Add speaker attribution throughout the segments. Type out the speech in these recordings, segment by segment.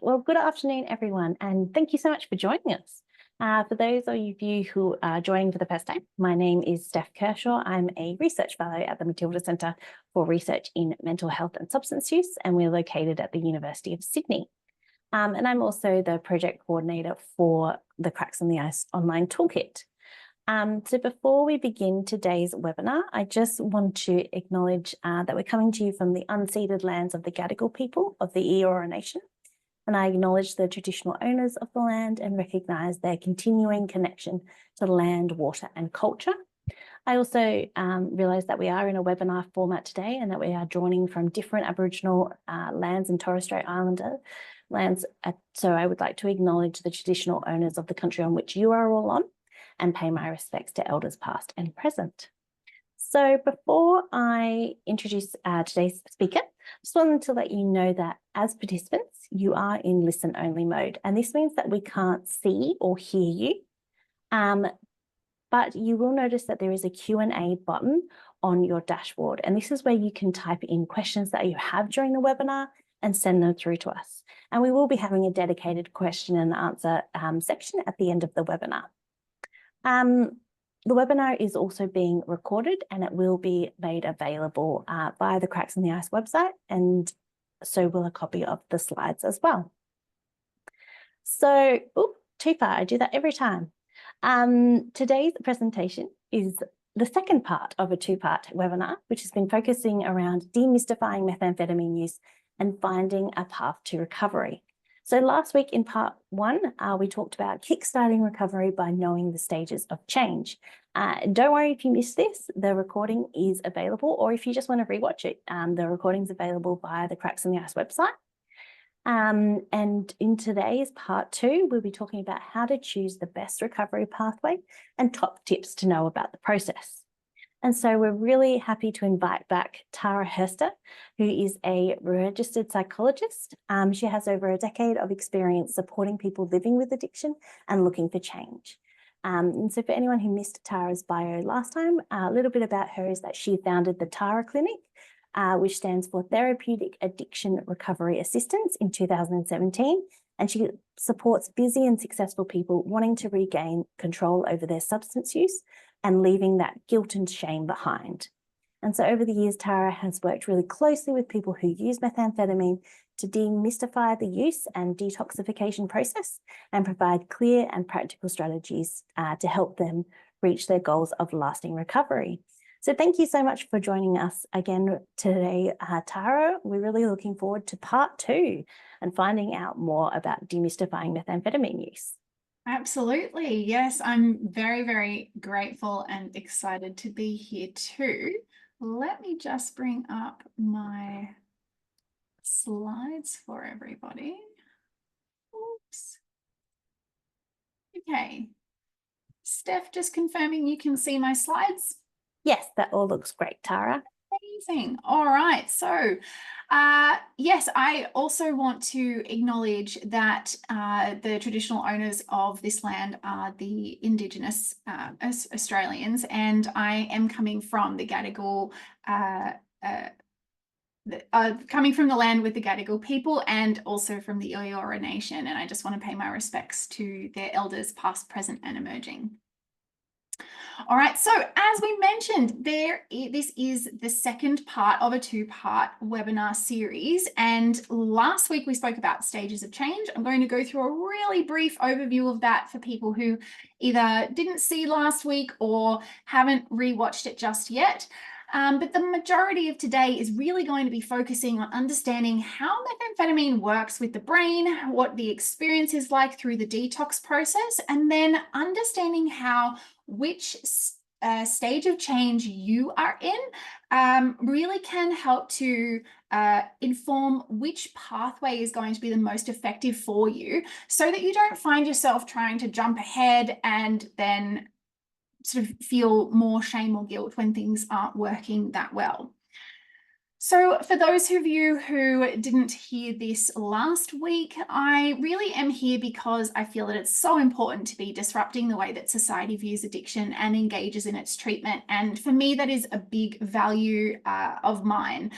Speaker 1: Well, good afternoon, everyone, and thank you so much for joining us. For those of you who are joining for the first time, my name is Steph Kershaw. I'm a research fellow at the Matilda Centre for Research in Mental Health and Substance Use, and we're located at the University of Sydney. And I'm also the project coordinator for the Cracks in the Ice online toolkit. So before we begin today's webinar, I just want to acknowledge that we're coming to you from the unceded lands of the Gadigal people of the Eora Nation. And I acknowledge the traditional owners of the land and recognise their continuing connection to land, water and culture. I also realise that we are in a webinar format today and that we are joining from different Aboriginal lands and Torres Strait Islander lands. So I would like to acknowledge the traditional owners of the country on which you are all on and pay my respects to elders past and present. So before I introduce today's speaker, I just wanted to let you know that as participants, you are in listen-only mode. And this means that we can't see or hear you. But you will notice that there is a Q&A button on your dashboard. And this is where you can type in questions that you have during the webinar and send them through to us. And we will be having a dedicated question and answer section at the end of the webinar. The webinar is also being recorded and it will be made available via the Cracks in the Ice website, and so will a copy of the slides as well. So, too far, I do that every time. Today's presentation is the second part of a two-part webinar, which has been focusing around demystifying methamphetamine use and finding a path to recovery. So last week in part one, we talked about kickstarting recovery by knowing the stages of change. Don't worry if you missed this, the recording is available, or if you just want to rewatch it, the recording's available via the Cracks in the Ice website. And in today's part two, we'll be talking about how to choose the best recovery pathway and top tips to know about the process. And so we're really happy to invite back Tara Hurster, who is a registered psychologist. She has over a decade of experience supporting people living with addiction and looking for change. And so for anyone who missed Tara's bio last time, a little bit about her is that she founded the Tara Clinic, which stands for Therapeutic Addiction Recovery Assistance, in 2017. And she supports busy and successful people wanting to regain control over their substance use and leaving that guilt and shame behind. And so over the years, Tara has worked really closely with people who use methamphetamine to demystify the use and detoxification process and provide clear and practical strategies to help them reach their goals of lasting recovery. So thank you so much for joining us again today, Tara. We're really looking forward to part two and finding out more about demystifying methamphetamine use.
Speaker 2: Absolutely. Yes, I'm very, very grateful and excited to be here too. Let me just bring up my slides for everybody. Oops. Okay. Steph, just confirming you can see my slides.
Speaker 1: Yes, that all looks great, Tara.
Speaker 2: Amazing. All right. So, yes, I also want to acknowledge that the traditional owners of this land are the Indigenous Australians, and I am coming from the Gadigal, coming from the land with the Gadigal people and also from the Eora Nation, and I just want to pay my respects to their elders past, present and emerging. All right, so as we mentioned, this is the second part of a two-part webinar series. And last week we spoke about stages of change. I'm going to go through a really brief overview of that for people who either didn't see last week or haven't rewatched it just yet. But the majority of today is really going to be focusing on understanding how methamphetamine works with the brain, what the experience is like through the detox process, and then understanding how which stage of change you are in really can help to inform which pathway is going to be the most effective for you, so that you don't find yourself trying to jump ahead and then sort of feel more shame or guilt when things aren't working that well. So for those of you who didn't hear this last week, I really am here because I feel that it's so important to be disrupting the way that society views addiction and engages in its treatment. And for me, that is a big value of mine.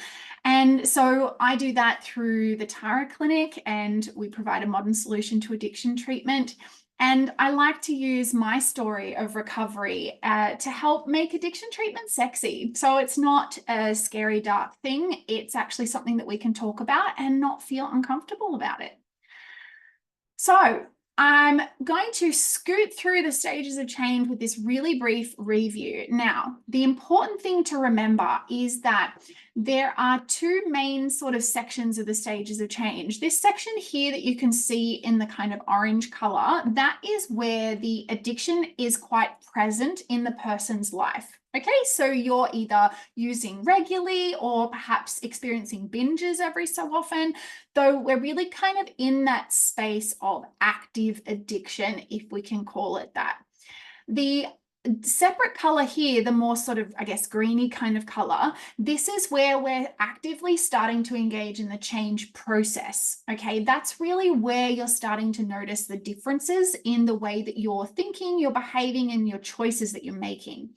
Speaker 2: And so I do that through the Tara Clinic, and we provide a modern solution to addiction treatment. And I like to use my story of recovery to help make addiction treatment sexy. So it's not a scary, dark thing. It's actually something that we can talk about and not feel uncomfortable about it. So I'm going to scoot through the stages of change with this really brief review. Now, the important thing to remember is that there are two main sort of sections of the stages of change. This section here that you can see in the kind of orange color, that is where the addiction is quite present in the person's life. Okay, so you're either using regularly or perhaps experiencing binges every so often, though we're really kind of in that space of active addiction, if we can call it that. The separate color here, the more sort of, I guess, greeny kind of color, this is where we're actively starting to engage in the change process. Okay, that's really where you're starting to notice the differences in the way that you're thinking, you're behaving, and your choices that you're making.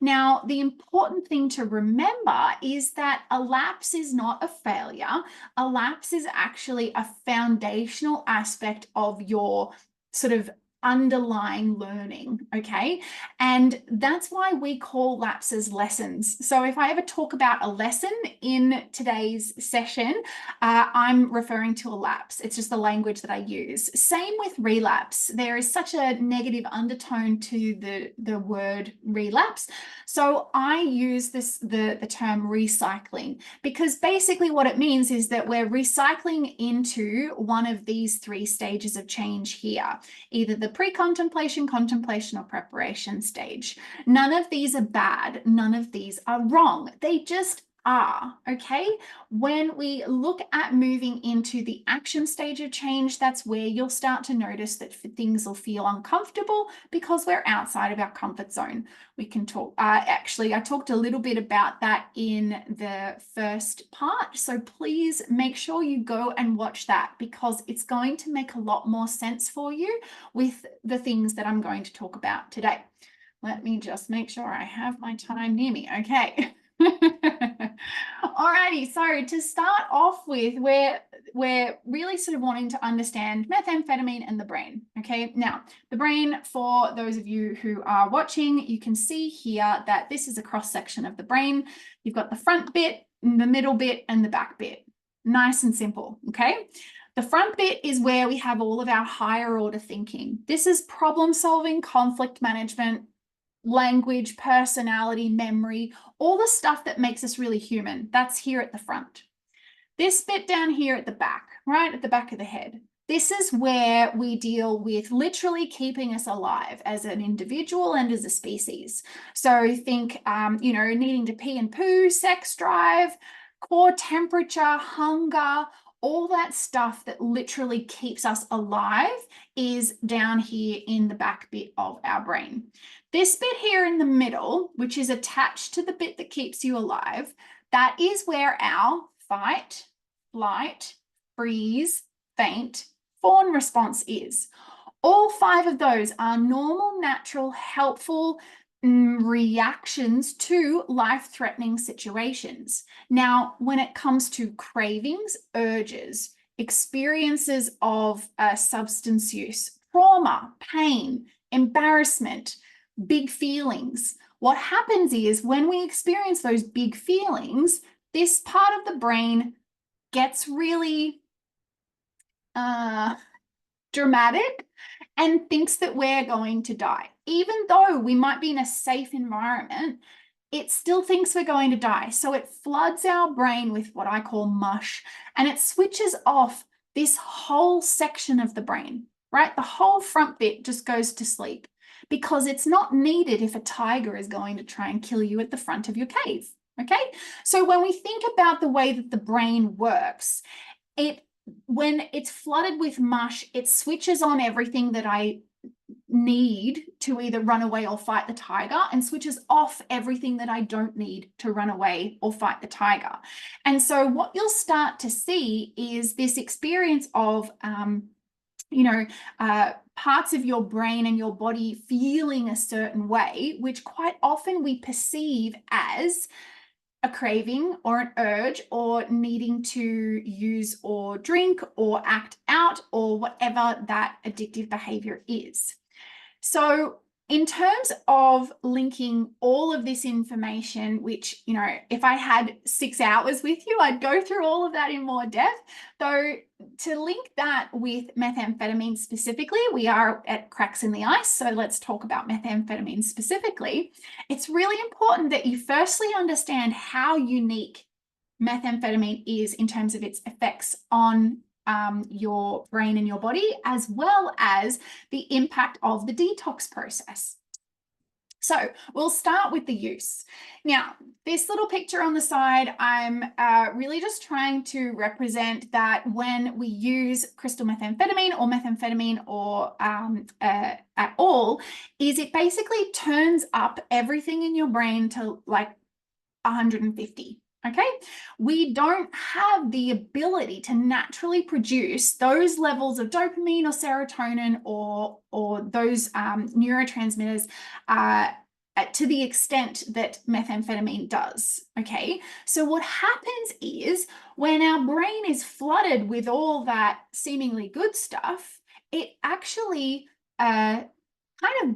Speaker 2: Now, the important thing to remember is that a lapse is not a failure. A lapse is actually a foundational aspect of your sort of underlying learning, okay? And that's why we call lapses lessons. So if I ever talk about a lesson in today's session, I'm referring to a lapse. It's just the language that I use. Same with relapse. There is such a negative undertone to the word relapse. So I use the term recycling, because basically what it means is that we're recycling into one of these three stages of change here, either the pre-contemplation, contemplation, or preparation stage. None of these are bad. None of these are wrong. They just are, okay? When we look at moving into the action stage of change, that's where you'll start to notice that things will feel uncomfortable because we're outside of our comfort zone. We can talk, actually, I talked a little bit about that in the first part. So please make sure you go and watch that, because it's going to make a lot more sense for you with the things that I'm going to talk about today. Let me just make sure I have my time near me. Okay. Alrighty, so to start off with, we're really sort of wanting to understand methamphetamine and the brain. Okay, now the brain, for those of you who are watching, you can see here that this is a cross section of the brain. You've got the front bit, the middle bit, and the back bit. Nice and simple. Okay. The front bit is where we have all of our higher order thinking. This is problem solving, conflict management, language, personality, memory, all the stuff that makes us really human. That's here at the front. This bit down here at the back, right at the back of the head, this is where we deal with literally keeping us alive as an individual and as a species. So think, needing to pee and poo, sex drive, core temperature, hunger, all that stuff that literally keeps us alive is down here in the back bit of our brain. This bit here in the middle, which is attached to the bit that keeps you alive, that is where our fight, flight, freeze, faint, fawn response is. All five of those are normal, natural, helpful reactions to life-threatening situations. Now, when it comes to cravings, urges, experiences of substance use, trauma, pain, embarrassment, big feelings, what happens is when we experience those big feelings, this part of the brain gets really dramatic and thinks that we're going to die. Even though we might be in a safe environment, it still thinks we're going to die. So it floods our brain with what I call mush, and it switches off this whole section of the brain, right? The whole front bit just goes to sleep because it's not needed if a tiger is going to try and kill you at the front of your cave, okay? So when we think about the way that the brain works, when it's flooded with mush, it switches on everything that I need to either run away or fight the tiger, and switches off everything that I don't need to run away or fight the tiger. And so what you'll start to see is this experience of parts of your brain and your body feeling a certain way, which quite often we perceive as a craving or an urge or needing to use or drink or act out or whatever that addictive behavior is. So in terms of linking all of this information, which, you know, if I had 6 hours with you, I'd go through all of that in more depth. Though to link that with methamphetamine specifically, we are at cracks in the ice. So let's talk about methamphetamine specifically. It's really important that you firstly understand how unique methamphetamine is in terms of its effects on your brain and your body, as well as the impact of the detox process. So we'll start with the use. Now, this little picture on the side, I'm really just trying to represent that when we use crystal methamphetamine or methamphetamine or at all, is it basically turns up everything in your brain to like 150. Okay, we don't have the ability to naturally produce those levels of dopamine or serotonin or those neurotransmitters to the extent that methamphetamine does. Okay, so what happens is when our brain is flooded with all that seemingly good stuff, it actually kind of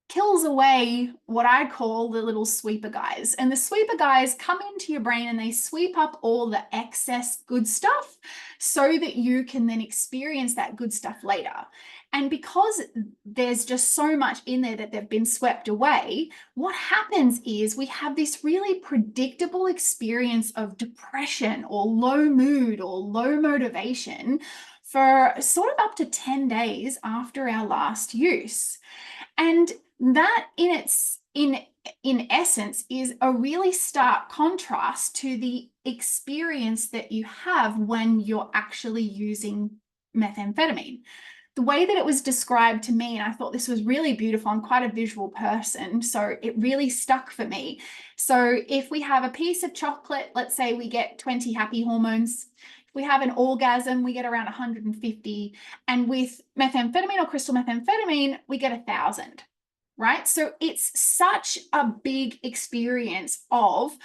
Speaker 2: kills away what I call the little sweeper guys. And the sweeper guys come into your brain and they sweep up all the excess good stuff so that you can then experience that good stuff later. And because there's just so much in there that they've been swept away, what happens is we have this really predictable experience of depression or low mood or low motivation for sort of up to 10 days after our last use. And that in essence is a really stark contrast to the experience that you have when you're actually using methamphetamine. The way that it was described to me, and I thought this was really beautiful, I'm quite a visual person, so it really stuck for me. So if we have a piece of chocolate, let's say we get 20 happy hormones. If we have an orgasm, we get around 150. And with methamphetamine or crystal methamphetamine, we get 1,000. Right? So it's such a big experience of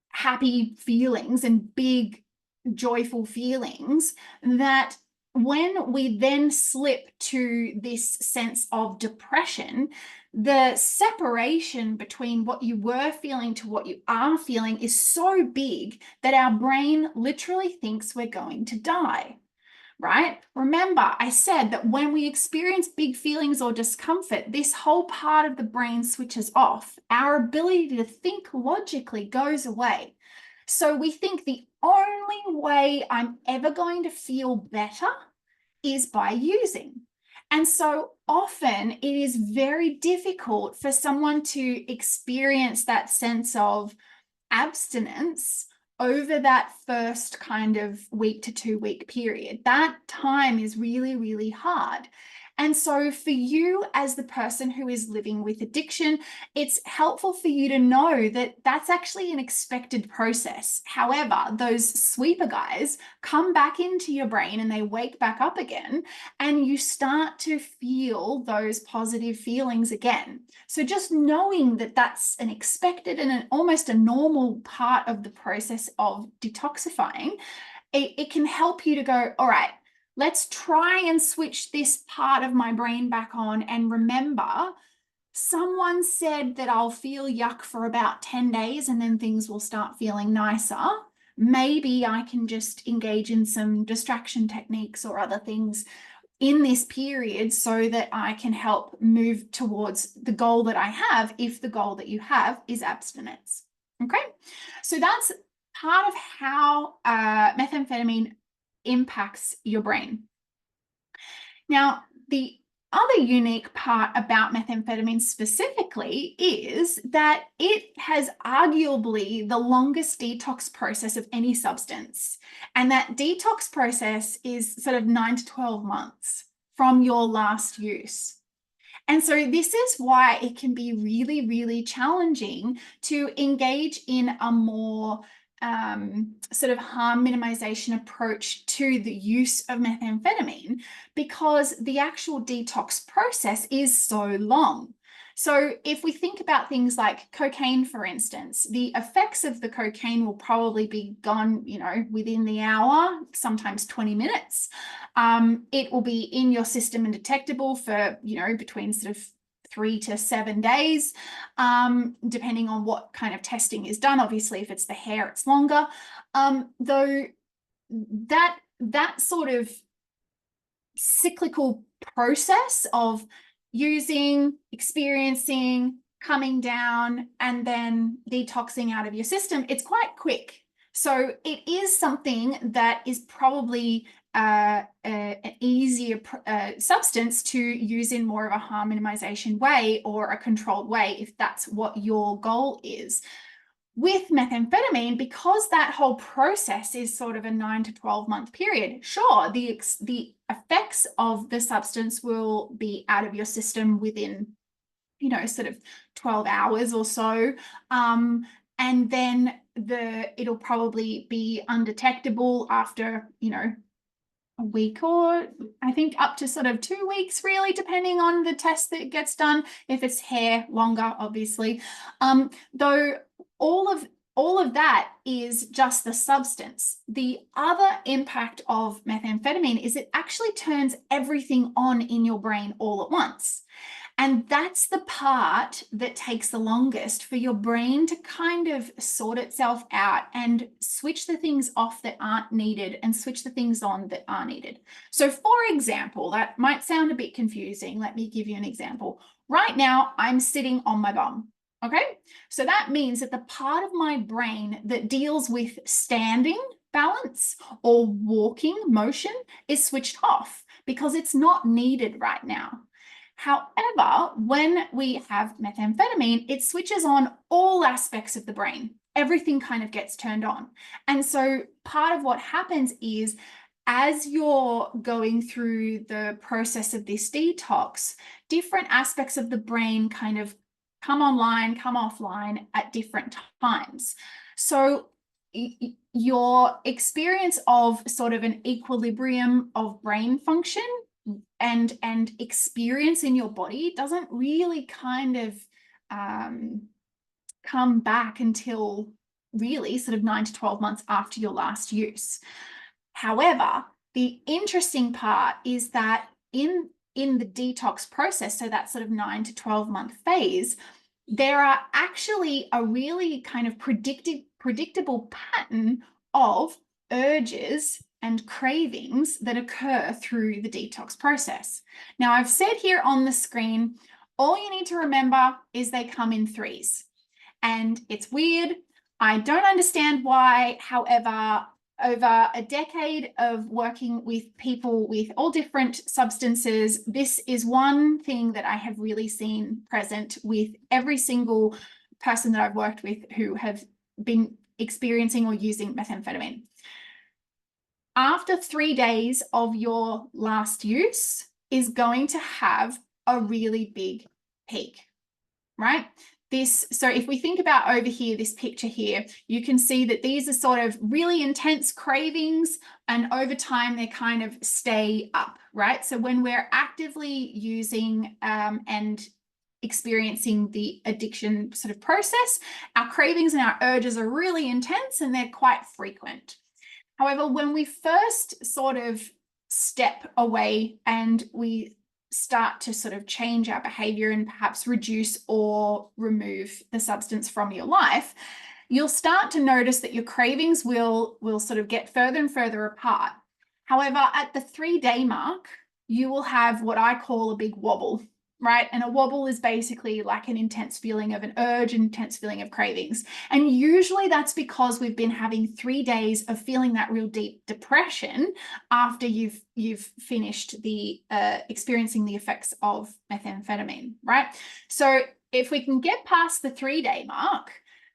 Speaker 2: happy feelings and big joyful feelings that when we then slip to this sense of depression, the separation between what you were feeling to what you are feeling is so big that our brain literally thinks we're going to die. Right? Remember, I said that when we experience big feelings or discomfort, this whole part of the brain switches off. Our ability to think logically goes away. So we think the only way I'm ever going to feel better is by using. And so often it is very difficult for someone to experience that sense of abstinence over that first kind of week to 2 week period. That time is really, really hard. And so for you as the person who is living with addiction, it's helpful for you to know that that's actually an expected process. However, those sweeper guys come back into your brain and they wake back up again, and you start to feel those positive feelings again. So just knowing that that's an expected and almost a normal part of the process of detoxifying, it can help you to go, all right, let's try and switch this part of my brain back on and remember, someone said that I'll feel yuck for about 10 days and then things will start feeling nicer. Maybe I can just engage in some distraction techniques or other things in this period so that I can help move towards the goal that I have, if the goal that you have is abstinence. Okay, so that's part of how methamphetamine impacts your brain. Now, the other unique part about methamphetamine specifically is that it has arguably the longest detox process of any substance. And that detox process is sort of 9 to 12 months from your last use. And so this is why it can be really, really challenging to engage in a more sort of harm minimization approach to the use of methamphetamine, because the actual detox process is so long. So if we think about things like cocaine, for instance, the effects of the cocaine will probably be gone, within the hour, sometimes 20 minutes. It will be in your system and detectable for, between sort of 3 to 7 days, depending on what kind of testing is done. Obviously, if it's the hair, it's longer. Though that sort of cyclical process of using, experiencing, coming down, and then detoxing out of your system, it's quite quick. So it is something that is probably an easier substance to use in more of a harm minimization way or a controlled way, if that's what your goal is. With methamphetamine, because that whole process is sort of a 9 to 12 month period, sure, the effects of the substance will be out of your system within, sort of 12 hours or so. And then it'll probably be undetectable after, a week, or I think up to sort of 2 weeks, really, depending on the test that gets done. If it's hair, longer, obviously. Though all of that is just the substance. The other impact of methamphetamine is it actually turns everything on in your brain all at once. And that's the part that takes the longest for your brain to kind of sort itself out and switch the things off that aren't needed and switch the things on that are needed. So for example, that might sound a bit confusing. Let me give you an example. Right now, I'm sitting on my bum. Okay, so that means that the part of my brain that deals with standing balance or walking motion is switched off because it's not needed right now. However, when we have methamphetamine, it switches on all aspects of the brain. Everything kind of gets turned on. And so part of what happens is, as you're going through the process of this detox, different aspects of the brain kind of come online, come offline at different times. So your experience of sort of an equilibrium of brain function and experience in your body doesn't really kind of come back until really sort of 9 to 12 months after your last use. However, the interesting part is that in the detox process, so that sort of 9 to 12 month phase, there are actually a really kind of predictable pattern of urges and cravings that occur through the detox process. Now, I've said here on the screen, all you need to remember is they come in threes. And it's weird. I don't understand why. However, over a decade of working with people with all different substances, this is one thing that I have really seen present with every single person that I've worked with who have been experiencing or using methamphetamine. After 3 days of your last use is going to have a really big peak, right? So if we think about over here, this picture here, you can see that these are sort of really intense cravings, and over time they kind of stay up, right? So when we're actively using and experiencing the addiction sort of process, our cravings and our urges are really intense and they're quite frequent. However, when we first sort of step away and we start to sort of change our behavior and perhaps reduce or remove the substance from your life, you'll start to notice that your cravings will sort of get further and further apart. However, at the 3-day mark, you will have what I call a big wobble, right? And a wobble is basically like an intense feeling of an urge, an intense feeling of cravings. And usually that's because we've been having 3 days of feeling that real deep depression after you've finished the experiencing the effects of methamphetamine, right? So if we can get past the 3-day mark,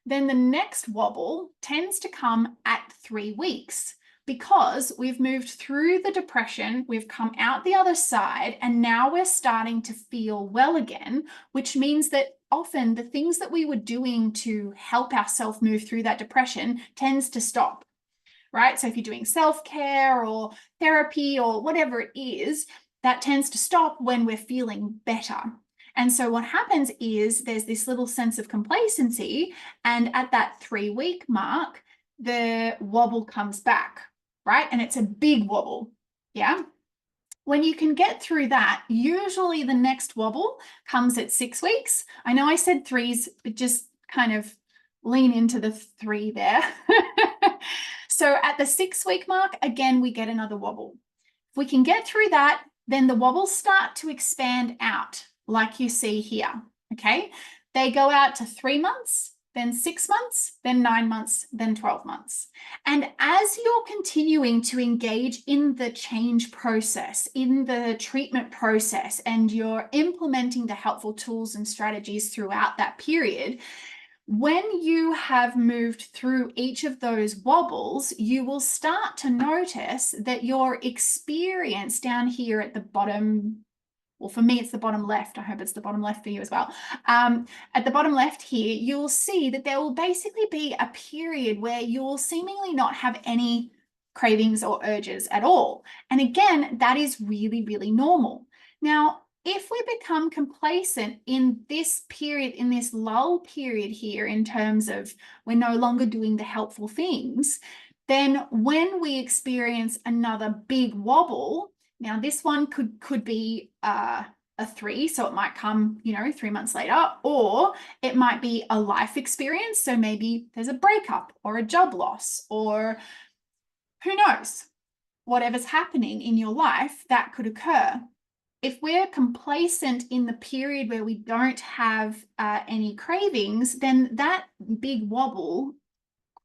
Speaker 2: then the next wobble tends to come at 3 weeks. Because we've moved through the depression, we've come out the other side, and now we're starting to feel well again, which means that often the things that we were doing to help ourselves move through that depression tends to stop, right? So if you're doing self-care or therapy or whatever it is, that tends to stop when we're feeling better. And so what happens is there's this little sense of complacency, and at that 3-week mark, the wobble comes back, right? And it's a big wobble, yeah? When you can get through that, usually the next wobble comes at 6 weeks. I know I said 3s, but just kind of lean into the 3 there. So at the 6-week mark, again, we get another wobble. If we can get through that, then the wobbles start to expand out, like you see here, okay? They go out to 3 months, then 6 months, then 9 months, then 12 months. And as you're continuing to engage in the change process, in the treatment process, and you're implementing the helpful tools and strategies throughout that period, when you have moved through each of those wobbles, you will start to notice that your experience down here at the bottom, well, for me, it's the bottom left. I hope it's the bottom left for you as well. At the bottom left here, you'll see that there will basically be a period where you'll seemingly not have any cravings or urges at all. And again, that is really, really normal. Now, if we become complacent in this period, in this lull period here, in terms of we're no longer doing the helpful things, then when we experience another big wobble, now this one could be a 3, so it might come, 3 months later, or it might be a life experience. So maybe there's a breakup or a job loss, or who knows, whatever's happening in your life that could occur. If we're complacent in the period where we don't have any cravings, then that big wobble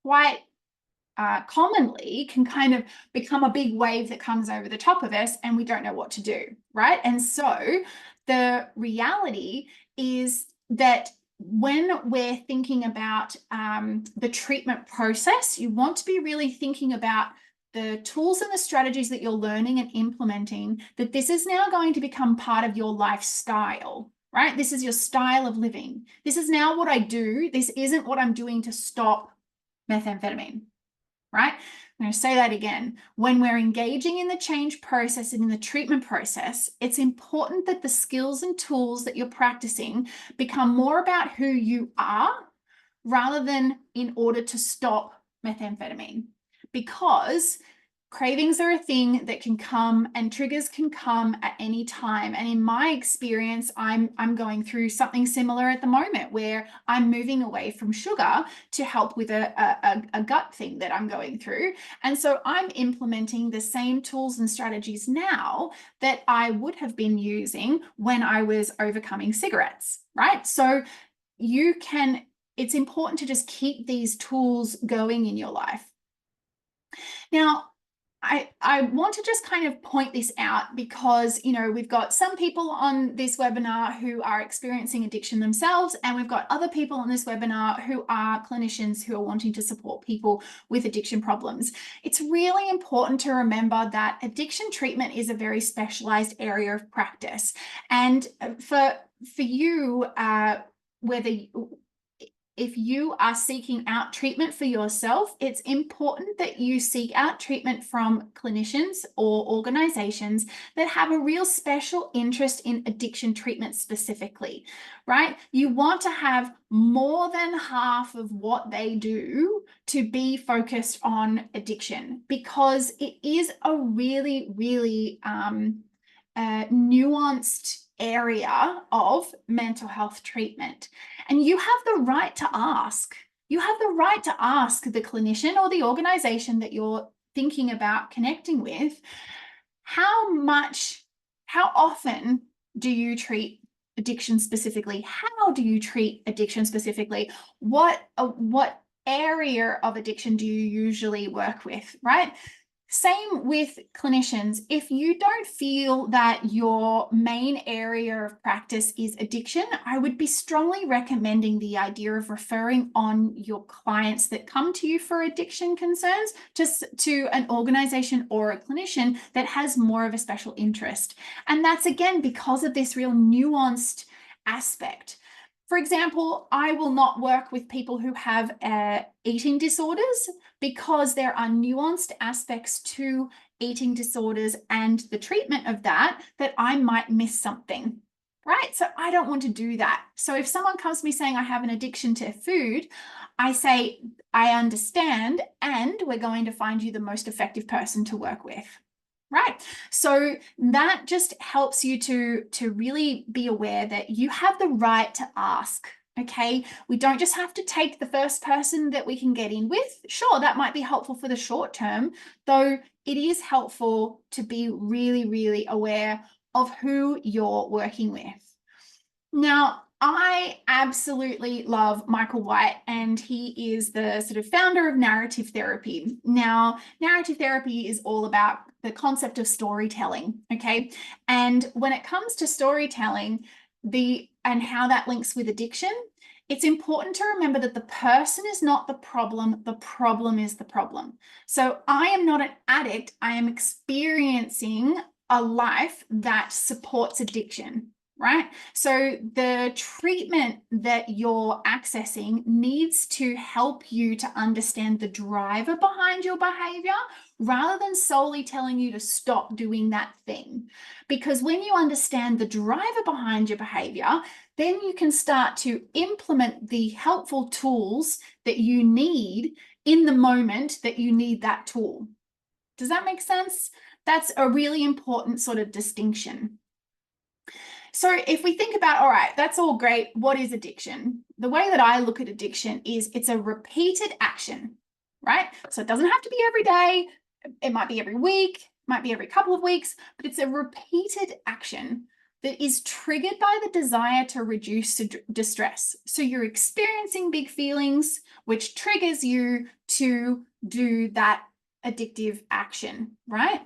Speaker 2: quite commonly can kind of become a big wave that comes over the top of us, and we don't know what to do, right? And so the reality is that when we're thinking about the treatment process, you want to be really thinking about the tools and the strategies that you're learning and implementing, that this is now going to become part of your lifestyle, right? This is your style of living. This is now what I do. This isn't what I'm doing to stop methamphetamine, right? I'm going to say that again. When we're engaging in the change process and in the treatment process, it's important that the skills and tools that you're practicing become more about who you are rather than in order to stop methamphetamine. Because cravings are a thing that can come, and triggers can come at any time. And in my experience, I'm going through something similar at the moment, where I'm moving away from sugar to help with a gut thing that I'm going through. And so I'm implementing the same tools and strategies now that I would have been using when I was overcoming cigarettes, right? So it's important to just keep these tools going in your life. Now, I want to just kind of point this out because, we've got some people on this webinar who are experiencing addiction themselves, and we've got other people on this webinar who are clinicians who are wanting to support people with addiction problems. It's really important to remember that addiction treatment is a very specialized area of practice. And for you, if you are seeking out treatment for yourself, it's important that you seek out treatment from clinicians or organizations that have a real special interest in addiction treatment specifically, right? You want to have more than half of what they do to be focused on addiction, because it is a really, really nuanced area of mental health treatment. And you have the right to ask. You have the right to ask the clinician or the organization that you're thinking about connecting with, how often do you treat addiction specifically? How do you treat addiction specifically? What area of addiction do you usually work with, right? Same with clinicians. If you don't feel that your main area of practice is addiction, I would be strongly recommending the idea of referring on your clients that come to you for addiction concerns to an organization or a clinician that has more of a special interest. And that's, again, because of this real nuanced aspect. For example, I will not work with people who have eating disorders, because there are nuanced aspects to eating disorders and the treatment of that I might miss something, right? So I don't want to do that. So if someone comes to me saying I have an addiction to food, I say, I understand, and we're going to find you the most effective person to work with. Right. So that just helps you to really be aware that you have the right to ask. Okay. We don't just have to take the first person that we can get in with. Sure, that might be helpful for the short term, though it is helpful to be really, really aware of who you're working with. Now, I absolutely love Michael White, and he is the sort of founder of narrative therapy. Now, narrative therapy is all about the concept of storytelling, okay? And when it comes to storytelling, and how that links with addiction, it's important to remember that the person is not the problem is the problem. So I am not an addict, I am experiencing a life that supports addiction. Right? So the treatment that you're accessing needs to help you to understand the driver behind your behavior rather than solely telling you to stop doing that thing. Because when you understand the driver behind your behavior, then you can start to implement the helpful tools that you need in the moment that you need that tool. Does that make sense? That's a really important sort of distinction. So if we think about, all right, that's all great. What is addiction? The way that I look at addiction is it's a repeated action, right? So it doesn't have to be every day. It might be every week, might be every couple of weeks, but it's a repeated action that is triggered by the desire to reduce distress. So you're experiencing big feelings, which triggers you to do that addictive action, right?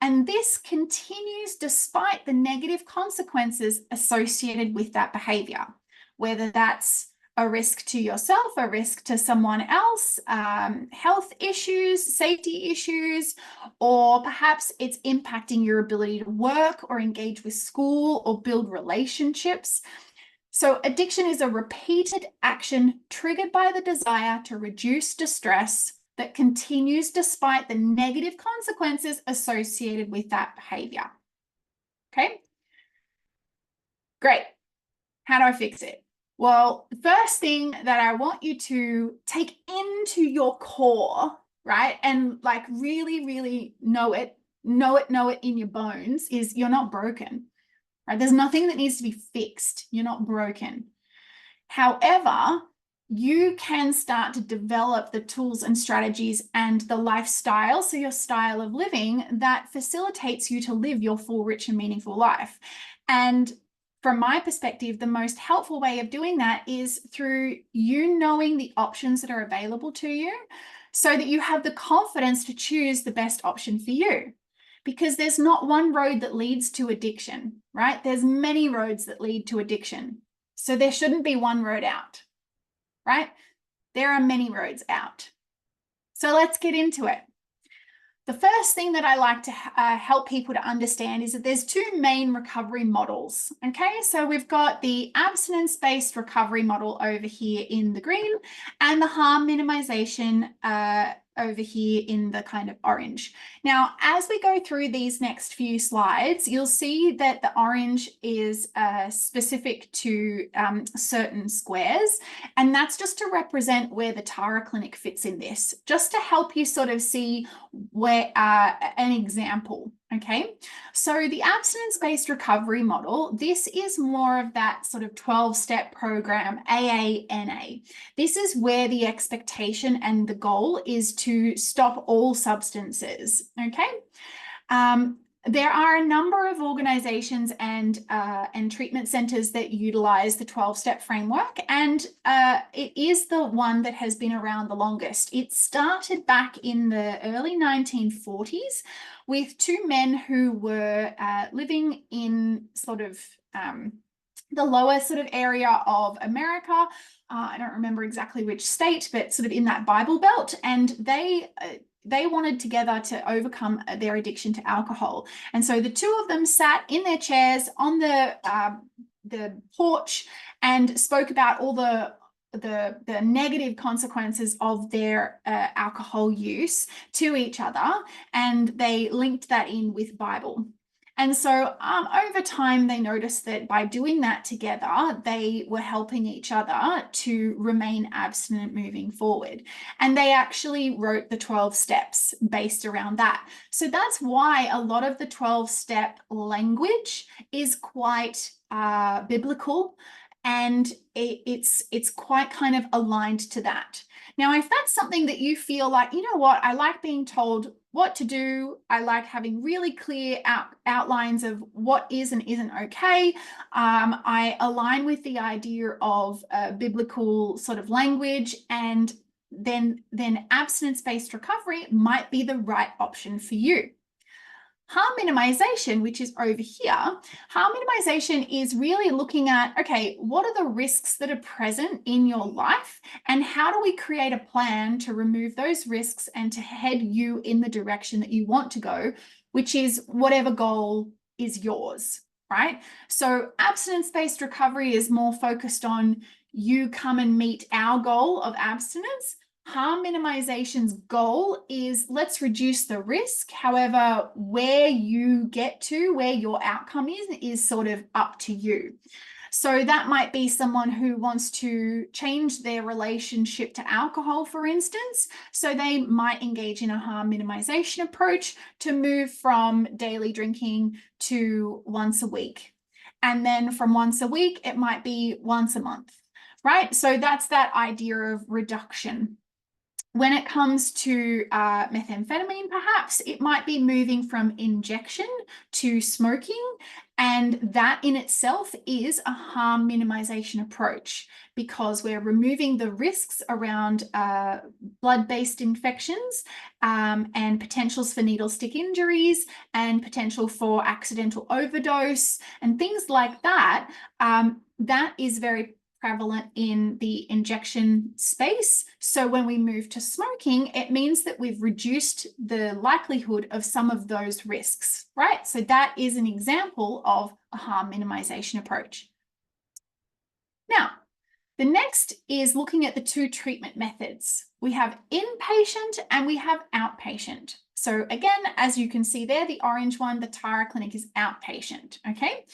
Speaker 2: And this continues despite the negative consequences associated with that behavior, whether that's a risk to yourself, a risk to someone else, health issues, safety issues, or perhaps it's impacting your ability to work or engage with school or build relationships. So addiction is a repeated action triggered by the desire to reduce distress that continues despite the negative consequences associated with that behavior. Okay, great. How do I fix it? Well, the first thing that I want you to take into your core, right, and like really, really know it in your bones is you're not broken, right? There's nothing that needs to be fixed. You're not broken. However, you can start to develop the tools and strategies and the lifestyle, so your style of living, that facilitates you to live your full, rich, and meaningful life. And from my perspective, the most helpful way of doing that is through you knowing the options that are available to you so that you have the confidence to choose the best option for you. Because there's not one road that leads to addiction, right? There's many roads that lead to addiction. So there shouldn't be one road out, right? There are many roads out. So let's get into it. The first thing that I like to help people to understand is that there's two main recovery models, okay? So we've got the abstinence-based recovery model over here in the green and the harm minimization over here in the kind of orange. Now, as we go through these next few slides, you'll see that the orange is specific to certain squares, and that's just to represent where the Tara Clinic fits in this, just to help you sort of see where an example. Okay, so the abstinence-based recovery model, this is more of that sort of 12-step program, AA-NA. This is where the expectation and the goal is to stop all substances, okay? There are a number of organizations and treatment centers that utilize the 12-step framework, and it is the one that has been around the longest. It started back in the early 1940s with two men who were living in sort of the lower sort of area of America. I don't remember exactly which state, but sort of in that Bible Belt, and they wanted together to overcome their addiction to alcohol. And so the two of them sat in their chairs on the porch and spoke about all the negative consequences of their alcohol use to each other, and they linked that in with Bible. And so over time, they noticed that by doing that together, they were helping each other to remain abstinent moving forward. And they actually wrote the 12 steps based around that. So that's why a lot of the 12-step language is quite biblical, and it's quite kind of aligned to that. Now, if that's something that you feel like, you know what, I like being told what to do, I like having really clear outlines of what is and isn't okay, I align with the idea of biblical sort of language, and then abstinence-based recovery might be the right option for you. Harm minimization, which is over here, harm minimization is really looking at, okay, what are the risks that are present in your life, and how do we create a plan to remove those risks and to head you in the direction that you want to go, which is whatever goal is yours, right? So abstinence-based recovery is more focused on you come and meet our goal of abstinence. Harm minimization's goal is let's reduce the risk. However, where you get to, where your outcome is sort of up to you. So that might be someone who wants to change their relationship to alcohol, for instance. So they might engage in a harm minimization approach to move from daily drinking to once a week. And then from once a week, it might be once a month, right? So that's that idea of reduction. When it comes to methamphetamine, perhaps it might be moving from injection to smoking, and that in itself is a harm minimization approach, because we're removing the risks around blood-based infections and potentials for needle stick injuries and potential for accidental overdose and things like that. That is very prevalent in the injection space. So when we move to smoking, it means that we've reduced the likelihood of some of those risks, right? So that is an example of a harm minimization approach. Now, the next is looking at the two treatment methods. We have inpatient and we have outpatient. So again, as you can see there, the orange one, the Tara Clinic, is outpatient, okay?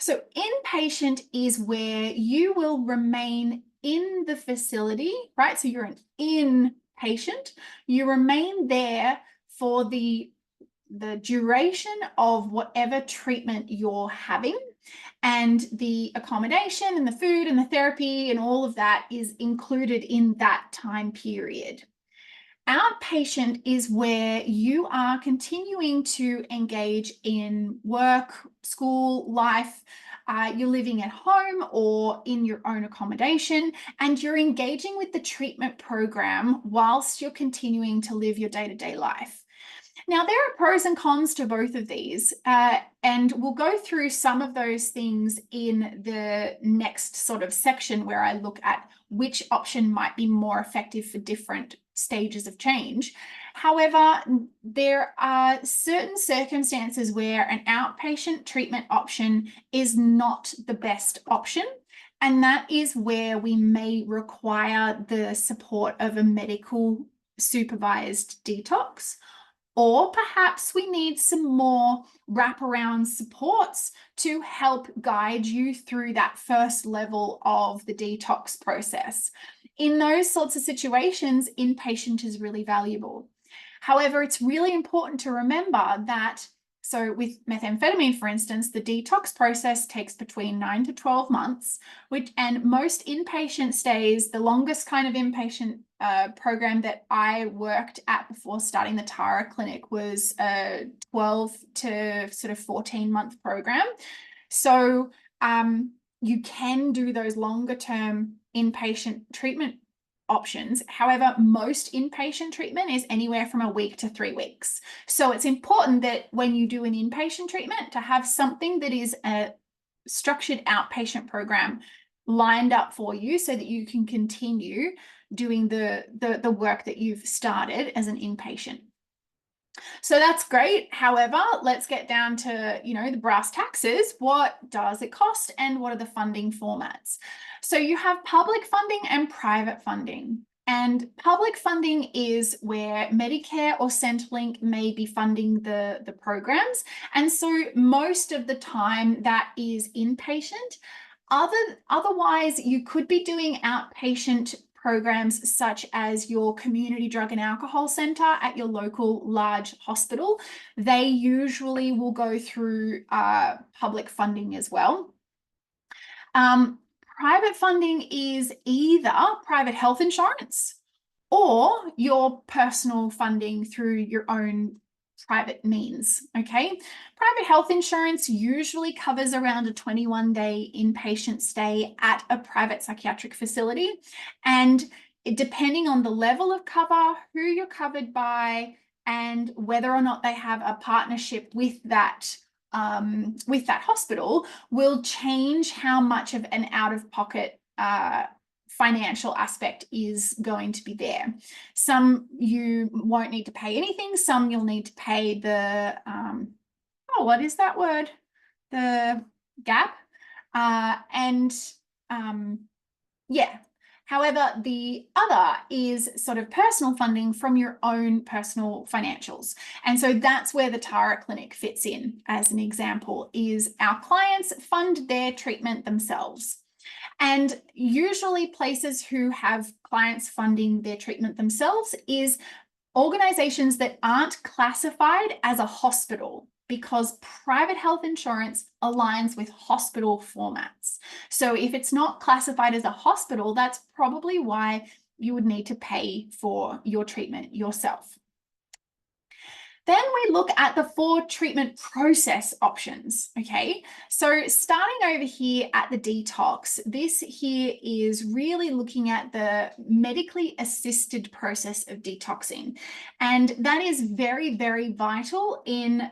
Speaker 2: So inpatient is where you will remain in the facility, right? So you're an inpatient. You remain there for the duration of whatever treatment you're having, and the accommodation and the food and the therapy and all of that is included in that time period. Outpatient is where you are continuing to engage in work, school, life. You're living at home or in your own accommodation, and you're engaging with the treatment program whilst you're continuing to live your day-to-day life. Now, there are pros and cons to both of these, and we'll go through some of those things in the next sort of section where I look at which option might be more effective for different stages of change. However, there are certain circumstances where an outpatient treatment option is not the best option, and that is where we may require the support of a medical supervised detox. Or perhaps we need some more wraparound supports to help guide you through that first level of the detox process. In those sorts of situations, inpatient is really valuable. However, it's really important to remember that, so with methamphetamine, for instance, the detox process takes between 9 to 12 months, and most inpatient stays, the longest kind of inpatient program that I worked at before starting the Tara Clinic was a 12 to sort of 14-month program. So you can do those longer term inpatient treatment options. However, most inpatient treatment is anywhere from a week to 3 weeks. So it's important that when you do an inpatient treatment to have something that is a structured outpatient program lined up for you so that you can continue doing the work that you've started as an inpatient. So that's great. However, let's get down to, the brass taxes. What does it cost and what are the funding formats? So you have public funding and private funding. And public funding is where Medicare or Centrelink may be funding the programs. And so most of the time that is inpatient. Otherwise, you could be doing outpatient programs such as your community drug and alcohol center at your local large hospital. They usually will go through public funding as well. Private funding is either private health insurance or your personal funding through your own private means, okay? Private health insurance usually covers around a 21-day inpatient stay at a private psychiatric facility. And depending on the level of cover, who you're covered by, and whether or not they have a partnership with that hospital will change how much of an out-of-pocket financial aspect is going to be there. Some you won't need to pay anything. Some you'll need to pay the, what is that word? The gap. Yeah. However, the other is sort of personal funding from your own personal financials. And so that's where the Tara Clinic fits in as an example, is our clients fund their treatment themselves. And usually places who have clients funding their treatment themselves is organizations that aren't classified as a hospital, because private health insurance aligns with hospital formats. So if it's not classified as a hospital, that's probably why you would need to pay for your treatment yourself. Then we look at the 4 treatment process options, okay? So starting over here at the detox, this here is really looking at the medically assisted process of detoxing. And that is very, very vital in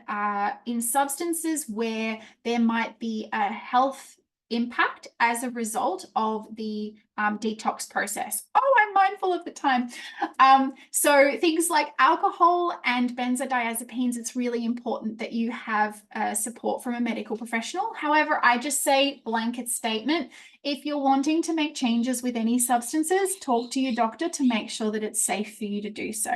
Speaker 2: substances where there might be a health impact as a result of the detox process. Oh, I'm mindful of the time. So things like alcohol and benzodiazepines, it's really important that you have support from a medical professional. However, I just say blanket statement. If you're wanting to make changes with any substances, talk to your doctor to make sure that it's safe for you to do so.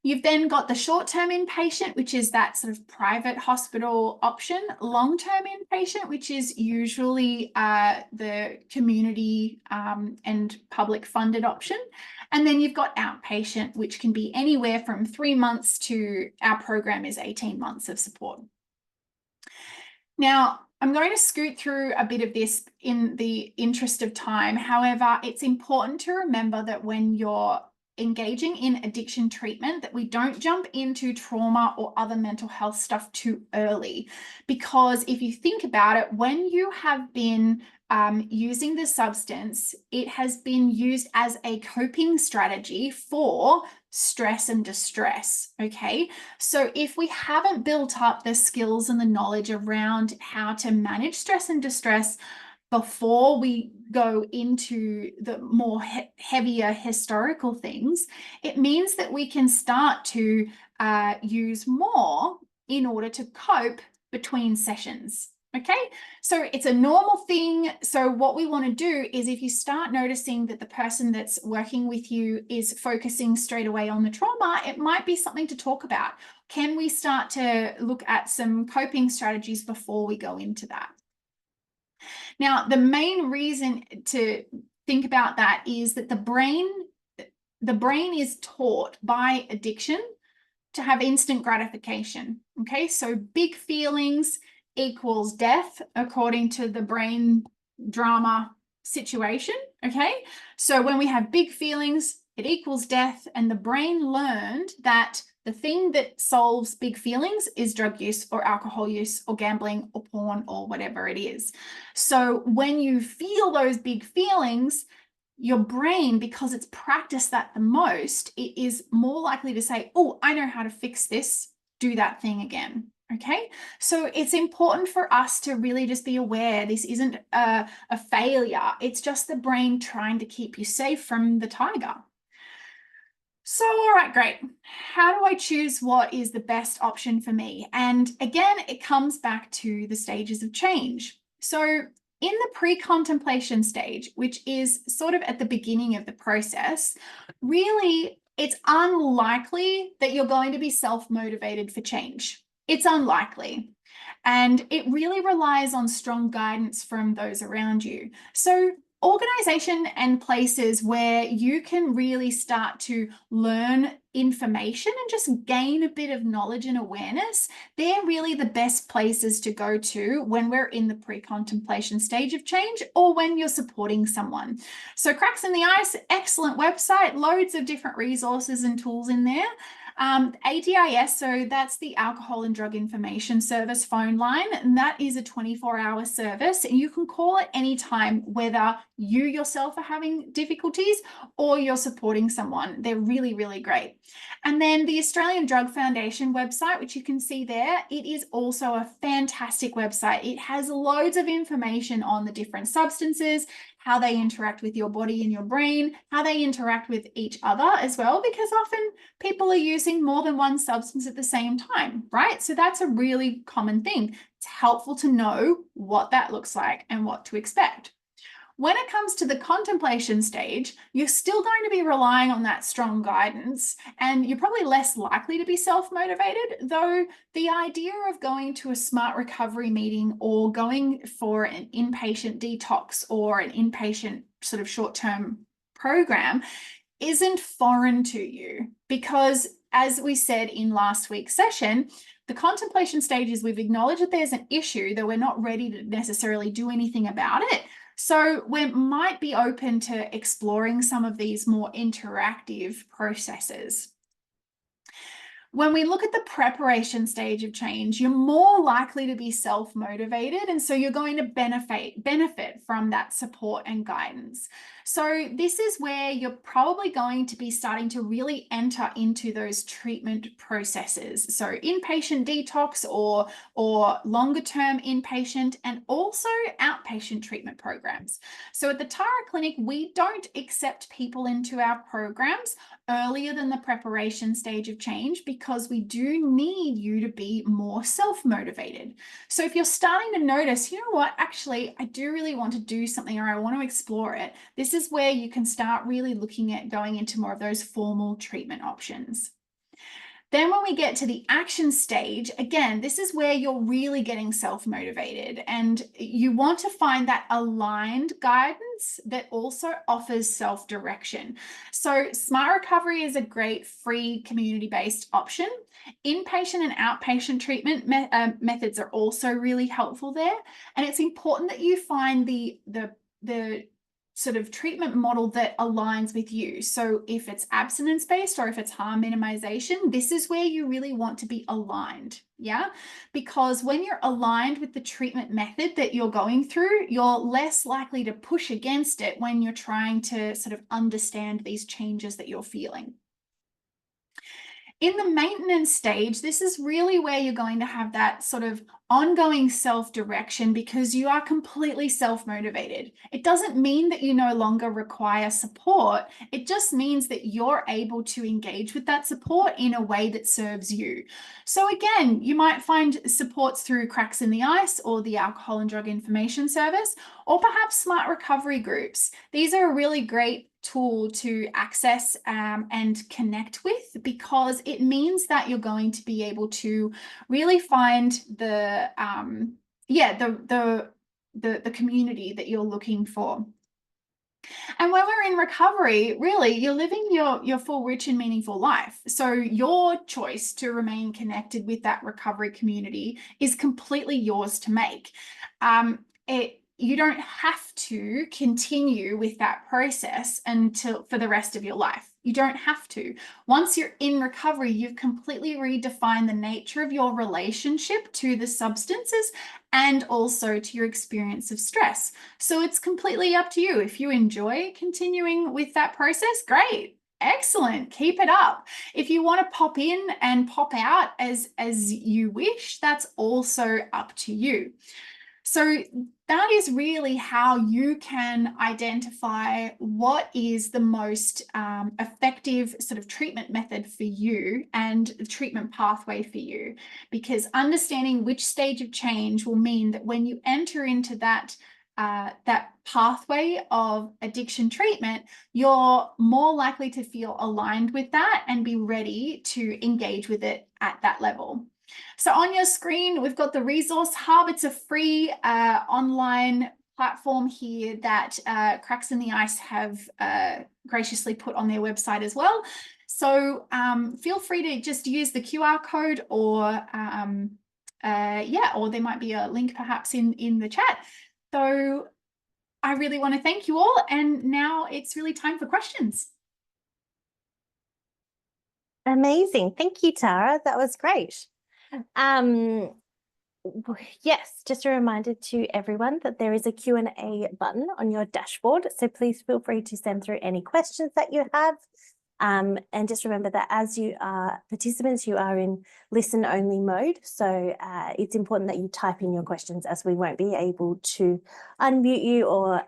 Speaker 2: You've then got the short-term inpatient, which is that sort of private hospital option, long-term inpatient, which is usually the community and public funded option. And then you've got outpatient, which can be anywhere from 3 months to our program is 18 months of support. Now, I'm going to scoot through a bit of this in the interest of time. However, it's important to remember that when you're engaging in addiction treatment, that we don't jump into trauma or other mental health stuff too early. Because if you think about it, when you have been using the substance, it has been used as a coping strategy for stress and distress, okay? So if we haven't built up the skills and the knowledge around how to manage stress and distress before we go into the more heavier historical things, it means that we can start to use more in order to cope between sessions. Okay, so it's a normal thing. So what we want to do is, if you start noticing that the person that's working with you is focusing straight away on the trauma, it might be something to talk about. Can we start to look at some coping strategies before we go into that? Now, the main reason to think about that is that the brain is taught by addiction to have instant gratification. Okay, so big feelings equals death according to the brain drama situation. Okay, so when we have big feelings, it equals death, and the brain learned that the thing that solves big feelings is drug use or alcohol use or gambling or porn or whatever it is. So when you feel those big feelings, your brain, because it's practiced that the most, it is more likely to say, oh, I know how to fix this, do that thing again. Okay, so it's important for us to really just be aware this isn't a failure. It's just the brain trying to keep you safe from the tiger. So, all right, great. How do I choose what is the best option for me? And again, it comes back to the stages of change. So in the pre-contemplation stage, which is sort of at the beginning of the process, really, it's unlikely that you're going to be self-motivated for change. It's unlikely. And it really relies on strong guidance from those around you. So organization and places where you can really start to learn information and just gain a bit of knowledge and awareness, they're really the best places to go to when we're in the pre-contemplation stage of change or when you're supporting someone. So Cracks in the Ice, excellent website, loads of different resources and tools in there. ADIS, so that's the Alcohol and Drug Information Service phone line, and that is a 24-hour service, and you can call at any time, whether you yourself are having difficulties or you're supporting someone. They're really, really great. And then the Australian Drug Foundation website, which you can see there, it is also a fantastic website. It has loads of information on the different substances, how they interact with your body and your brain, how they interact with each other as well, because often people are using more than one substance at the same time, right? So that's a really common thing. It's helpful to know what that looks like and what to expect. When it comes to the contemplation stage, you're still going to be relying on that strong guidance, and you're probably less likely to be self-motivated, though the idea of going to a smart recovery meeting or going for an inpatient detox or an inpatient sort of short-term program isn't foreign to you, because as we said in last week's session, the contemplation stage is we've acknowledged that there's an issue, though we're not ready to necessarily do anything about it. So we might be open to exploring some of these more interactive processes. When we look at the preparation stage of change, you're more likely to be self-motivated, and so you're going to benefit from that support and guidance. So this is where you're probably going to be starting to really enter into those treatment processes. So inpatient detox or longer term inpatient and also outpatient treatment programs. So at the Tara Clinic, we don't accept people into our programs earlier than the preparation stage of change because we do need you to be more self-motivated. So if you're starting to notice, you know what, actually, I do really want to do something or I want to explore it, this is where you can start really looking at going into more of those formal treatment options. Then when we get to the action stage, again, this is where you're really getting self-motivated and you want to find that aligned guidance that also offers self-direction. So Smart Recovery is a great free community-based option. Inpatient and outpatient treatment methods are also really helpful there. And it's important that you find the sort of treatment model that aligns with you. So if it's abstinence-based or if it's harm minimization, this is where you really want to be aligned, yeah? Because when you're aligned with the treatment method that you're going through, you're less likely to push against it when you're trying to sort of understand these changes that you're feeling. In the maintenance stage, this is really where you're going to have that sort of ongoing self-direction because you are completely self-motivated. It doesn't mean that you no longer require support. It just means that you're able to engage with that support in a way that serves you. So again, you might find supports through Cracks in the Ice or the Alcohol and Drug Information Service, or perhaps smart recovery groups. These are a really great tool to access and connect with because it means that you're going to be able to really find the community that you're looking for. And when we're in recovery, really, you're living your full, rich and meaningful life. So your choice to remain connected with that recovery community is completely yours to make. You don't have to continue with that process for the rest of your life. You don't have to. Once you're in recovery, you've completely redefined the nature of your relationship to the substances and also to your experience of stress. So it's completely up to you. If you enjoy continuing with that process, great. Excellent. Keep it up. If you want to pop in and pop out as you wish, that's also up to you. So that is really how you can identify what is the most effective sort of treatment method for you and the treatment pathway for you, because understanding which stage of change will mean that when you enter into that that pathway of addiction treatment, you're more likely to feel aligned with that and be ready to engage with it at that level. So on your screen, we've got the Resource Hub. It's a free online platform here that Cracks in the Ice have graciously put on their website as well. So feel free to just use the QR code, or or there might be a link perhaps in the chat. So I really want to thank you all, and now it's really time for questions.
Speaker 1: Amazing. Thank you, Tara. That was great. Yes, just a reminder to everyone that there is a Q&A button on your dashboard. So please feel free to send through any questions that you have. And just remember that as you are participants, you are in listen-only mode. So it's important that you type in your questions, as we won't be able to unmute you, or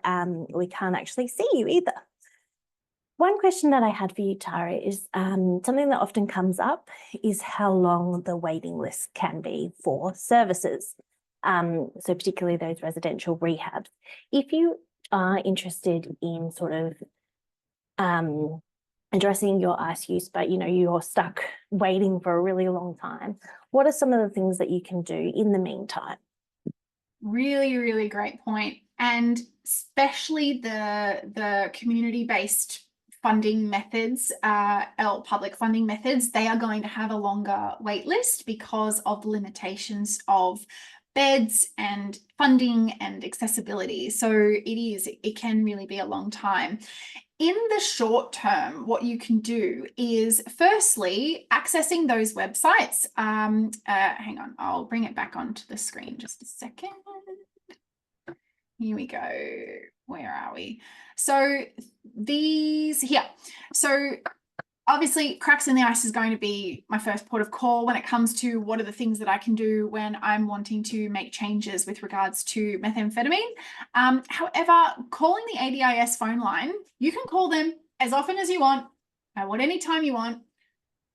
Speaker 1: we can't actually see you either. One question that I had for you, Tara, is something that often comes up is how long the waiting list can be for services. So particularly those residential rehabs. If you are interested in sort of addressing your ice use, but you're stuck waiting for a really long time, what are some of the things that you can do in the meantime?
Speaker 2: Really, really great point. And especially the community-based funding methods, or public funding methods, they are going to have a longer wait list because of the limitations of beds and funding and accessibility. So it can really be a long time. In the short term, what you can do is, firstly, accessing those websites. Hang on, I'll bring it back onto the screen just a second. Here we go. Where are we? So these here. So obviously, Cracks in the Ice is going to be my first port of call when it comes to what are the things that I can do when I'm wanting to make changes with regards to methamphetamine. However, calling the ADIS phone line, you can call them as often as you want, at any time you want.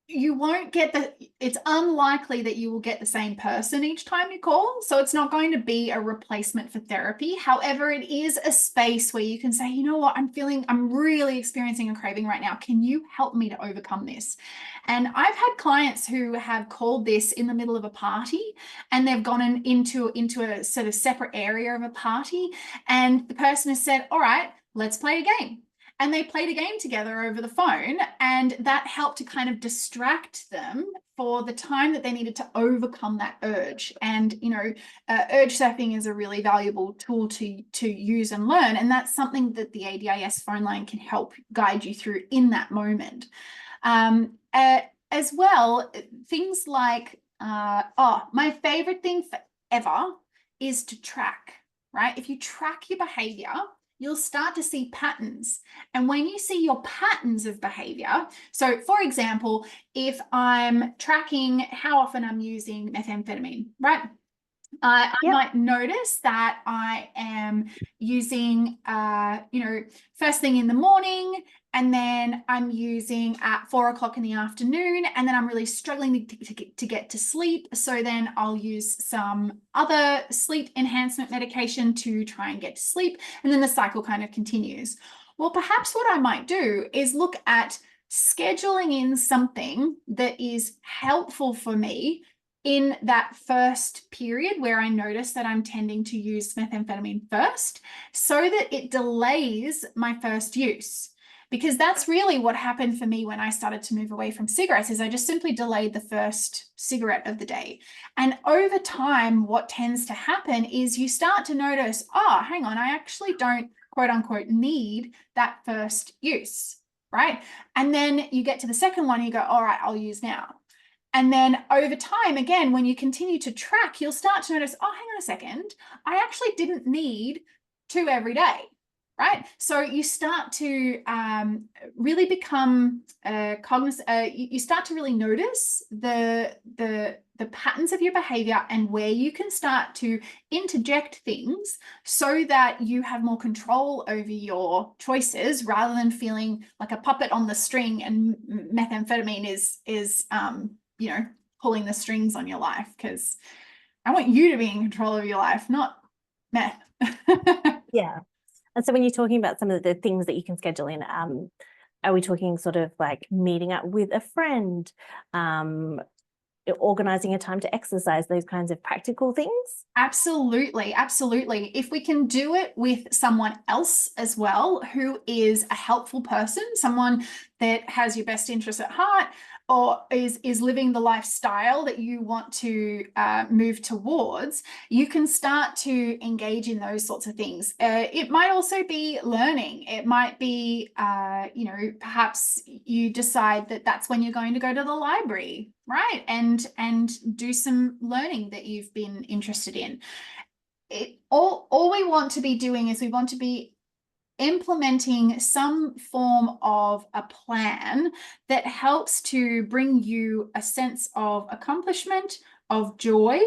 Speaker 2: You won't get it's unlikely that you will get the same person each time you call. So it's not going to be a replacement for therapy. However, it is a space where you can say, you know what, I'm really experiencing a craving right now. Can you help me to overcome this? And I've had clients who have called this in the middle of a party, and they've gone into a sort of separate area of a party. And the person has said, all right, let's play a game. And they played a game together over the phone, and that helped to kind of distract them for the time that they needed to overcome that urge. And, urge surfing is a really valuable tool to use and learn. And that's something that the ADIS phone line can help guide you through in that moment. As well, things like, my favorite thing forever is to track, right? If you track your behavior, you'll start to see patterns. And when you see your patterns of behavior, so for example, if I'm tracking how often I'm using methamphetamine, right? I might notice that I am using, first thing in the morning, and then I'm using at 4 o'clock in the afternoon, and then I'm really struggling to get to sleep. So then I'll use some other sleep enhancement medication to try and get to sleep. And then the cycle kind of continues. Well, perhaps what I might do is look at scheduling in something that is helpful for me in that first period where I notice that I'm tending to use methamphetamine first, so that it delays my first use. Because that's really what happened for me when I started to move away from cigarettes, is I just simply delayed the first cigarette of the day. And over time, what tends to happen is you start to notice, hang on, I actually don't, quote unquote, need that first use, right? And then you get to the second one, and you go, all right, I'll use now. And then over time, again, when you continue to track, you'll start to notice, hang on a second, I actually didn't need 2 every day, right? So you start to really become cognizant. You start to really notice the patterns of your behavior and where you can start to interject things so that you have more control over your choices, rather than feeling like a puppet on the string, and methamphetamine is pulling the strings on your life, because I want you to be in control of your life, not meth.
Speaker 1: Yeah. And so when you're talking about some of the things that you can schedule in, are we talking sort of like meeting up with a friend, organizing a time to exercise, those kinds of practical things?
Speaker 2: Absolutely, absolutely. If we can do it with someone else as well, who is a helpful person, someone that has your best interests at heart, or is living the lifestyle that you want to move towards, you can start to engage in those sorts of things. It might also be learning. It might be, perhaps you decide that that's when you're going to go to the library, right? And do some learning that you've been interested in. All we want to be doing is we want to be implementing some form of a plan that helps to bring you a sense of accomplishment, of joy,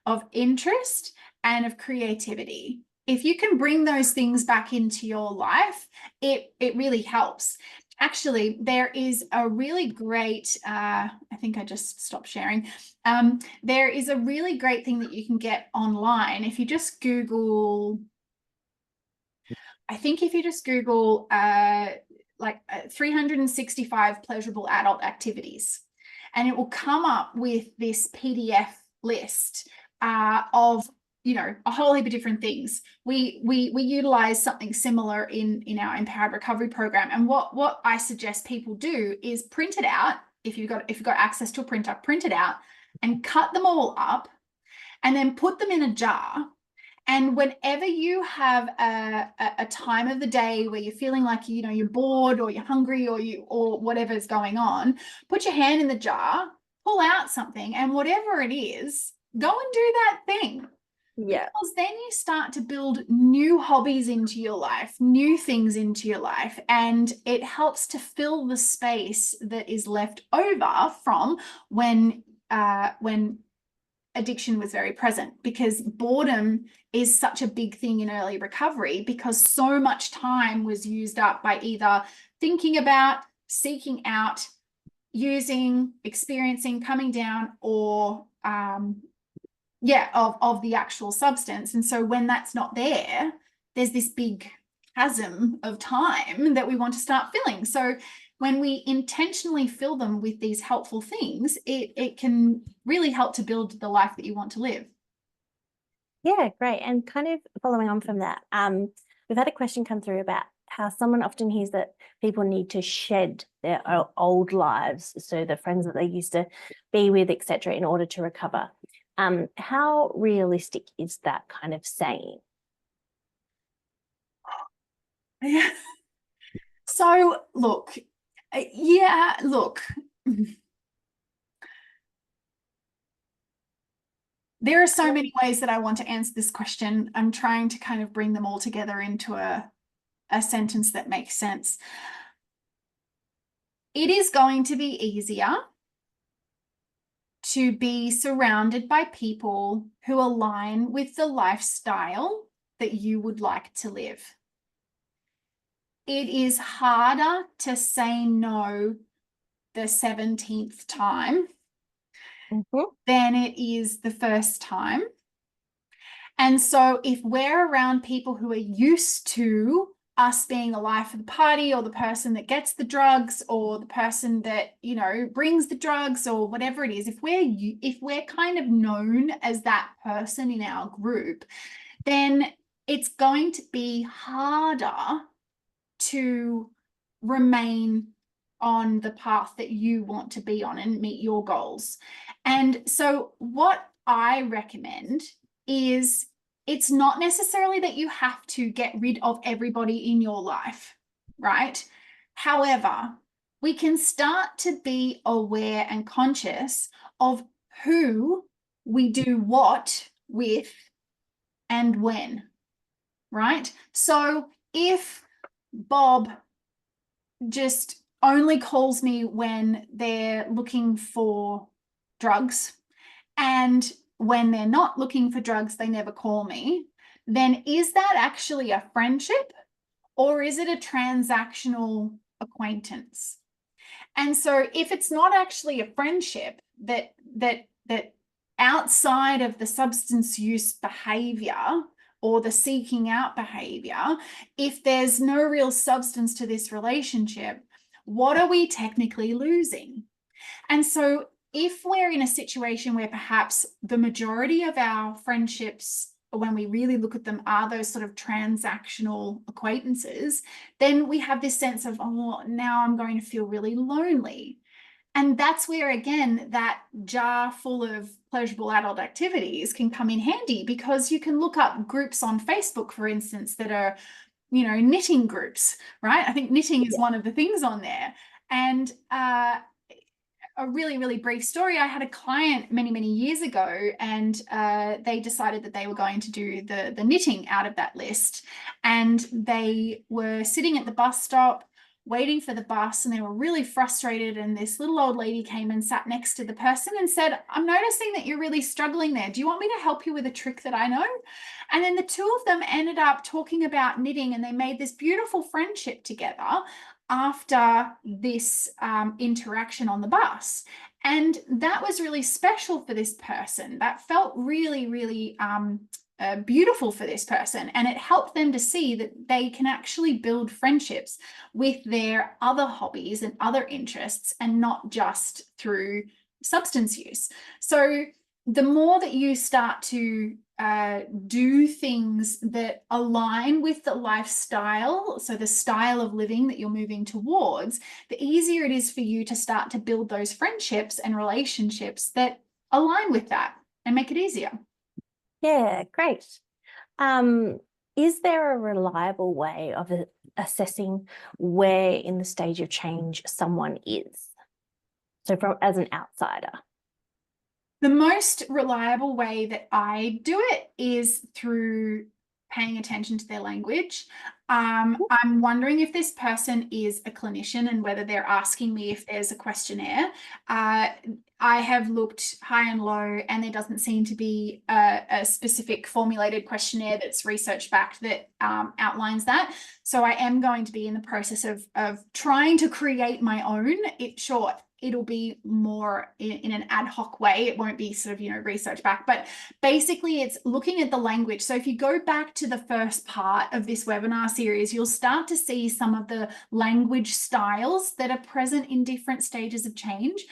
Speaker 2: of interest, and of creativity. If you can bring those things back into your life, it really helps. Actually, there is a really great, I think I just stopped sharing. There is a really great thing that you can get online. If you just Google, I think if you just Google 365 pleasurable adult activities, and it will come up with this PDF list of, a whole heap of different things. We utilize something similar in our Empowered Recovery program. And what I suggest people do is print it out. If you've got access to a printer, print it out and cut them all up and then put them in a jar. And whenever you have a time of the day where you're feeling like, you're bored or you're hungry or whatever's going on, put your hand in the jar, pull out something, and whatever it is, go and do that thing.
Speaker 1: Yeah.
Speaker 2: Because then you start to build new hobbies into your life, new things into your life, and it helps to fill the space that is left over from when addiction was very present, because boredom is such a big thing in early recovery, because so much time was used up by either thinking about, seeking out, using, experiencing, coming down, or of the actual substance. And so when that's not there, there's this big chasm of time that we want to start filling. So when we intentionally fill them with these helpful things, it can really help to build the life that you want to live.
Speaker 1: Yeah, great. And kind of following on from that, we've had a question come through about how someone often hears that people need to shed their old lives, so the friends that they used to be with, etc., in order to recover. How realistic is that kind of saying?
Speaker 2: Yeah. So look, there are so many ways that I want to answer this question. I'm trying to kind of bring them all together into a sentence that makes sense. It is going to be easier to be surrounded by people who align with the lifestyle that you would like to live. It is harder to say no the 17th time than it is the first time. And so if we're around people who are used to us being the life of the party, or the person that gets the drugs, or the person that, brings the drugs, or whatever it is, if we're kind of known as that person in our group, then it's going to be harder to remain on the path that you want to be on and meet your goals. And so what I recommend is, it's not necessarily that you have to get rid of everybody in your life, right? However, we can start to be aware and conscious of who we do what with and when, right? So if Bob just only calls me when they're looking for drugs, and when they're not looking for drugs, they never call me, then is that actually a friendship, or is it a transactional acquaintance? And so if it's not actually a friendship, that outside of the substance use behavior, or the seeking out behavior, if there's no real substance to this relationship, what are we technically losing? And so if we're in a situation where perhaps the majority of our friendships, when we really look at them, are those sort of transactional acquaintances, then we have this sense of, oh, now I'm going to feel really lonely. And that's where, again, that jar full of pleasurable adult activities can come in handy, because you can look up groups on Facebook, for instance, that are, you know, knitting groups, right? I think knitting is one of the things on there. And a really, really brief story. I had a client many, many years ago, and they decided that they were going to do the knitting out of that list. And they were sitting at the bus stop waiting for the bus, and they were really frustrated. And this little old lady came and sat next to the person and said, I'm noticing that you're really struggling there. Do you want me to help you with a trick that I know? And then the two of them ended up talking about knitting, and they made this beautiful friendship together after this interaction on the bus. And that was really special for this person. That felt really, really beautiful for this person. And it helped them to see that they can actually build friendships with their other hobbies and other interests, and not just through substance use. So the more that you start to do things that align with the lifestyle, so the style of living that you're moving towards, the easier it is for you to start to build those friendships and relationships that align with that and make it easier.
Speaker 1: Yeah, great. Is there a reliable way of assessing where in the stage of change someone is? So as an outsider.
Speaker 2: The most reliable way that I do it is through paying attention to their language. I'm wondering if this person is a clinician and whether they're asking me if there's a questionnaire. I have looked high and low, and there doesn't seem to be a specific formulated questionnaire that's research backed that outlines that. So I am going to be in the process of trying to create my own. It'll be more in an ad hoc way. It won't be sort of, you know, research back, but basically it's looking at the language. So if you go back to the first part of this webinar series, you'll start to see some of the language styles that are present in different stages of change.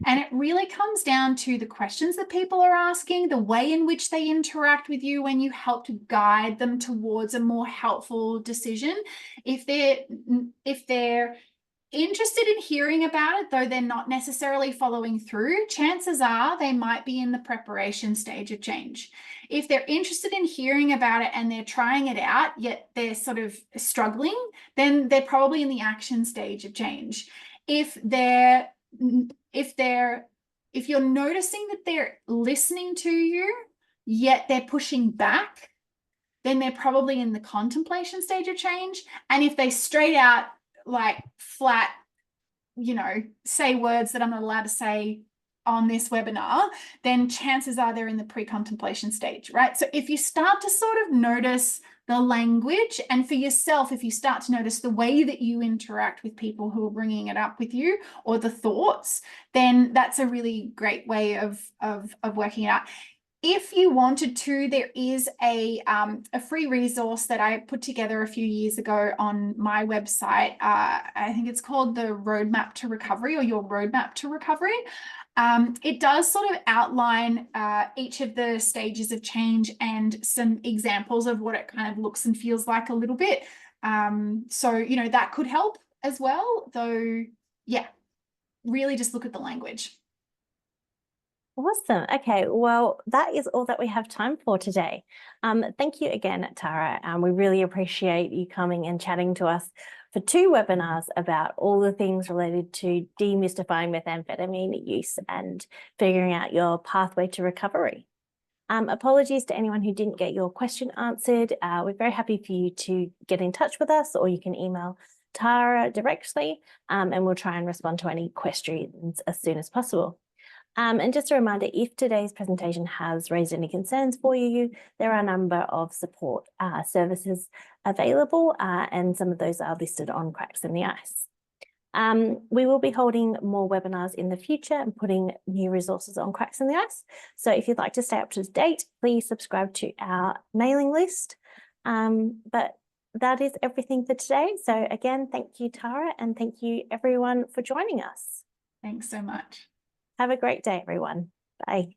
Speaker 2: And it really comes down to the questions that people are asking, the way in which they interact with you when you help to guide them towards a more helpful decision. If they're interested in hearing about it, though they're not necessarily following through, chances are they might be in the preparation stage of change. If they're interested in hearing about it and they're trying it out, yet they're sort of struggling, then they're probably in the action stage of change. If you're noticing that they're listening to you, yet they're pushing back, then they're probably in the contemplation stage of change. And if they straight out, like, flat, you know, say words that I'm not allowed to say on this webinar, then chances are they're in the pre-contemplation stage, right? So if you start to sort of notice the language, and for yourself, if you start to notice the way that you interact with people who are bringing it up with you, or the thoughts, then that's a really great way of working it out. If you wanted to, there is a free resource that I put together a few years ago on my website. I think it's called the Roadmap to Recovery, or Your Roadmap to Recovery. It does sort of outline each of the stages of change and some examples of what it kind of looks and feels like a little bit. So, you know, that could help as well, though. Yeah, really just look at the language.
Speaker 1: Awesome. Okay, well, that is all that we have time for today. Thank you again, Tara. We really appreciate you coming and chatting to us for 2 webinars about all the things related to demystifying methamphetamine use and figuring out your pathway to recovery. Apologies to anyone who didn't get your question answered. We're very happy for you to get in touch with us, or you can email Tara directly, and we'll try and respond to any questions as soon as possible. And just a reminder, if today's presentation has raised any concerns for you, there are a number of support services available, and some of those are listed on Cracks in the Ice. We will be holding more webinars in the future and putting new resources on Cracks in the Ice. So if you'd like to stay up to date, please subscribe to our mailing list. But that is everything for today. So again, thank you, Tara, and thank you everyone for joining us.
Speaker 2: Thanks so much.
Speaker 1: Have a great day, everyone. Bye.